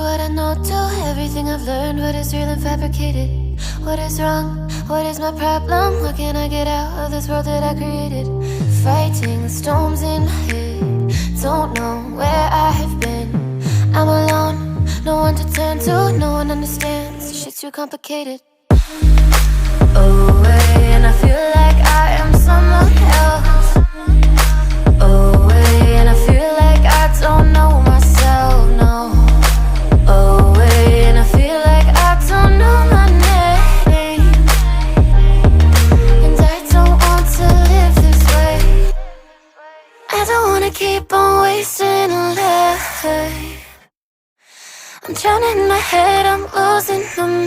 what I know, to everything I've learned, what is real and fabricated. What is wrong? What is my problem? How can I get out of this world that I created? Fighting the storms in my head, don't know where I have been. I'm alone, no one to turn to, no one understands, this shit's too complicated. Away, and I feel like I am someone else. Away, and I feel like I don't know myself, no. Away, and I feel like I don't know my name. And I don't want to live this way. I don't wanna keep on wasting a life. I'm drowning in my head, I'm losing my mind.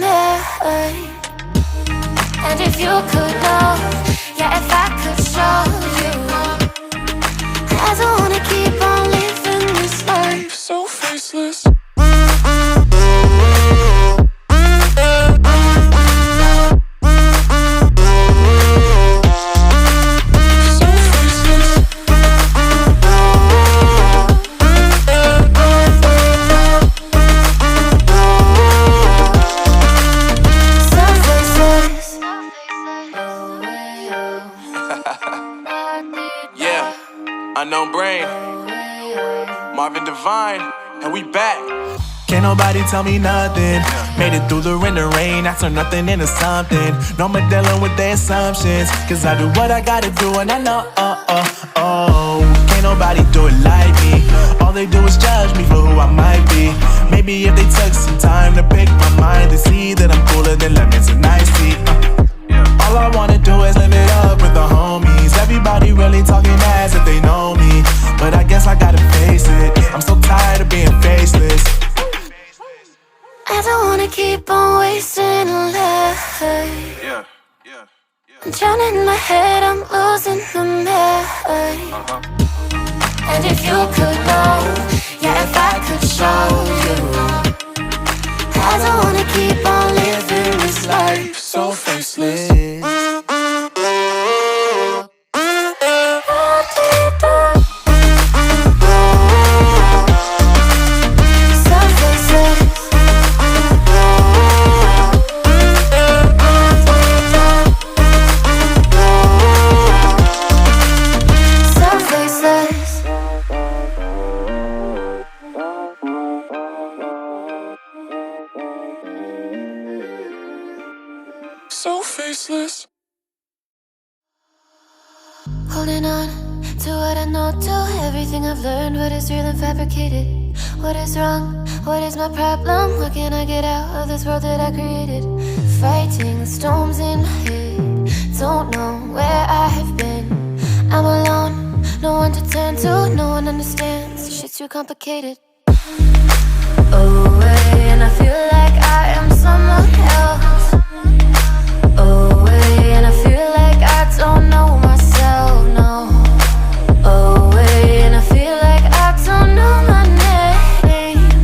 And if you could know, yeah, if I could show you, I don't wanna keep on living this life so faceless. Unknown Brain, Marvin Divine, and we back. Can't nobody tell me nothing. Made it through the rain and rain, I turn nothing into something. No more dealing with their assumptions, cause I do what I gotta do and I know, can't nobody do it like me. All they do is judge me for who I might be. Maybe if they took some time to pick my mind, they see that I'm cooler than lemons and iced tea. All I wanna do is live it up with the homies. Everybody really talking as if they know me, but I guess I gotta face it, I'm so tired of being faceless. I don't wanna keep on wasting a life. I'm drowning in my head, I'm losing my mind. And if you could know, yeah, if I could show you, I don't wanna keep on living this life so faceless. So faceless. Holding on to what I know, to everything I've learned, what is real and fabricated. What is wrong? What is my problem? How can I get out of this world that I created? Fighting the storms in my head, don't know where I have been. I'm alone, no one to turn to, no one understands, this shit's too complicated. Away, and I feel like I am someone else. Away, and I feel like I don't know myself, no. Away, and I feel like I don't know my name.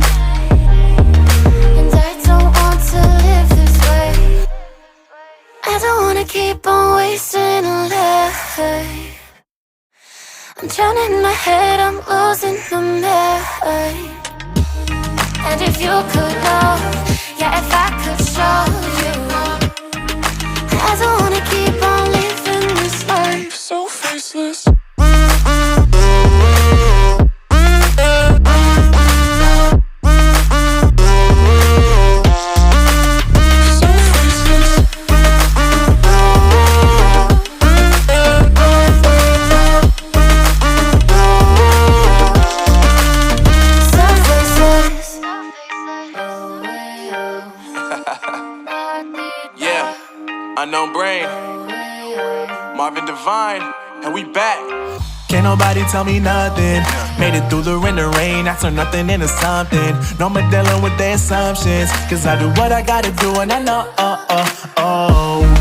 And I don't want to live this way. I don't wanna keep on wasting a life. I'm drowning in my head, I'm losing my mind. And if you could know, yeah, if I could show you, I don't wanna keep on living this life so faceless. Unknown Brain, Marvin Divine, and we back. Can't nobody tell me nothing. Made it through the rain and rain, I turn nothing into something. No more dealing with their assumptions, cause I do what I gotta do and I know,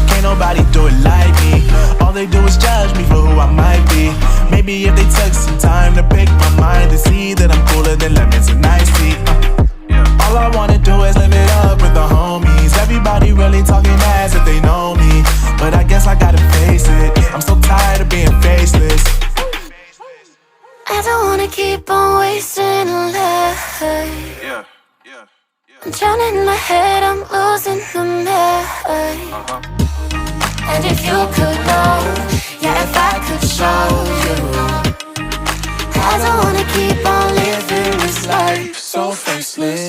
can't nobody do it like me. All they do is judge me for who I might be. Maybe if they took some time to pick my mind, they see that I'm cooler than lemons and iced tea. All I wanna do is live it up with the homies. Everybody really talking as if they know me, but I guess I gotta face it, I'm so tired of being faceless. I don't wanna keep on wasting a life. I'm drowning in my head, I'm losing the mind. And if you could know, yeah, if I could show you, I don't wanna keep on living this life so faceless.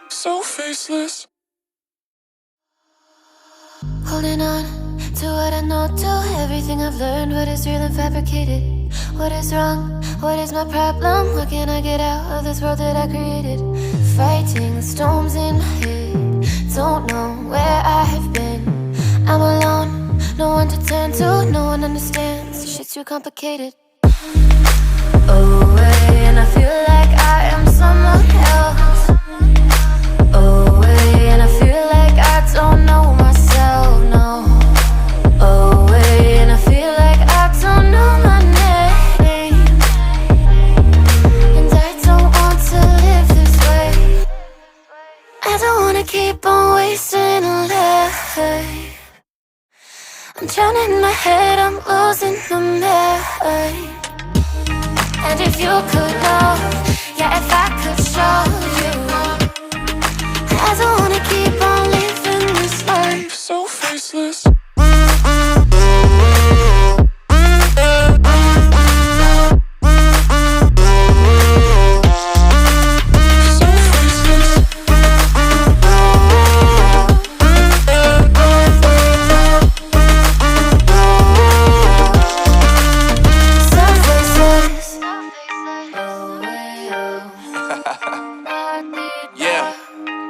So faceless. Holding on to what I know, to everything I've learned, what is real and fabricated, what is wrong, what is my problem, what can I get out of this world that I created, fighting the storms in my head, don't know where I have been, I'm alone, no one to turn to, no one understands, shit's too complicated. Away, and I feel like I am someone else. Away, and I feel like I don't know myself, no. Away, and I feel like I don't know my name. And I don't want to live this way. I don't wanna keep on wasting a life. I'm drowning in my head, I'm losing the mind. And if you could know, yeah, if I could show you, I don't wanna keep on living this life so faceless.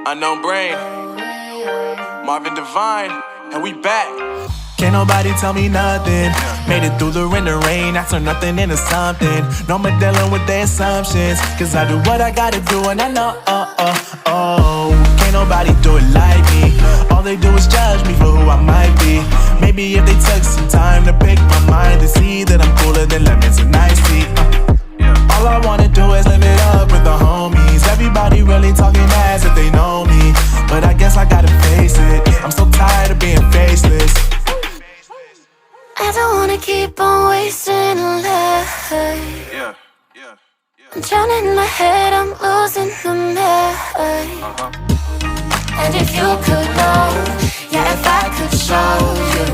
Unknown Brain, Marvin Divine, and we back. Can't nobody tell me nothing. Made it through the rain and rain. I turn nothing into something. No more dealing with their assumptions. Cause I do what I gotta do and I know, can't nobody do it like me. All they do is judge me for who I might be. Maybe if they took some time to pick my mind and see that I'm cooler than lemons and iced tea. All I wanna do is live it up with the homies. Everybody really talking as if they know me, but I guess I gotta face it. I'm so tired of being faceless. I don't wanna keep on wasting a life. I'm drowning in my head, I'm losing the mind. And if you could know, yeah, if I could show you,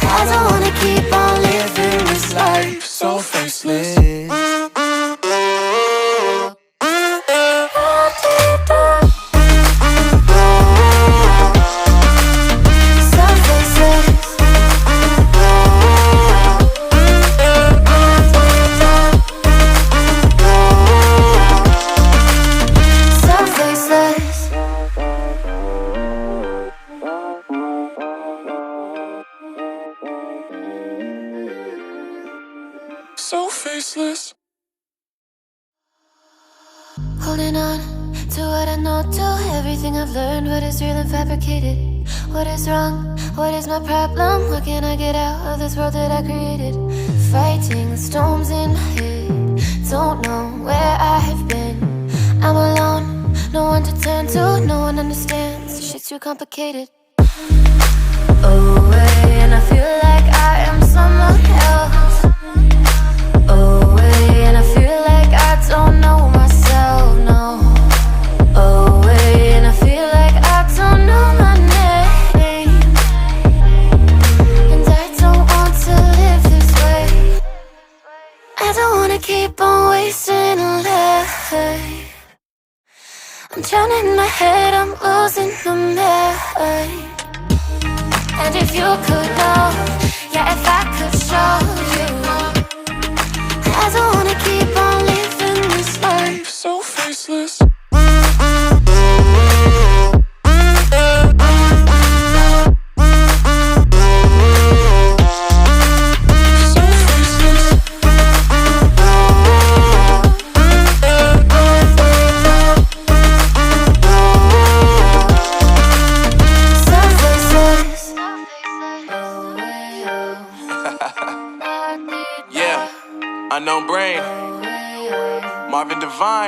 I don't wanna keep on living this life so faceless. So faceless. Holding on to what I know, to everything I've learned, what is real and fabricated, what is wrong, what is my problem, what can I get out of this world that I created, fighting the storms in my head, don't know where I have been, I'm alone, no one to turn to, no one understands, shit's too complicated. Away, and I feel like I am someone else. Away, and I feel like I don't know myself, no. Away, and I feel like I don't know my name. And I don't want to live this way. I don't wanna keep on wasting a life. I'm drowning in my head, I'm losing the mind. And if you could know, yeah, if I could show you, I don't wanna keep on living this life so faceless. Unknown Brain, Marvin Devine.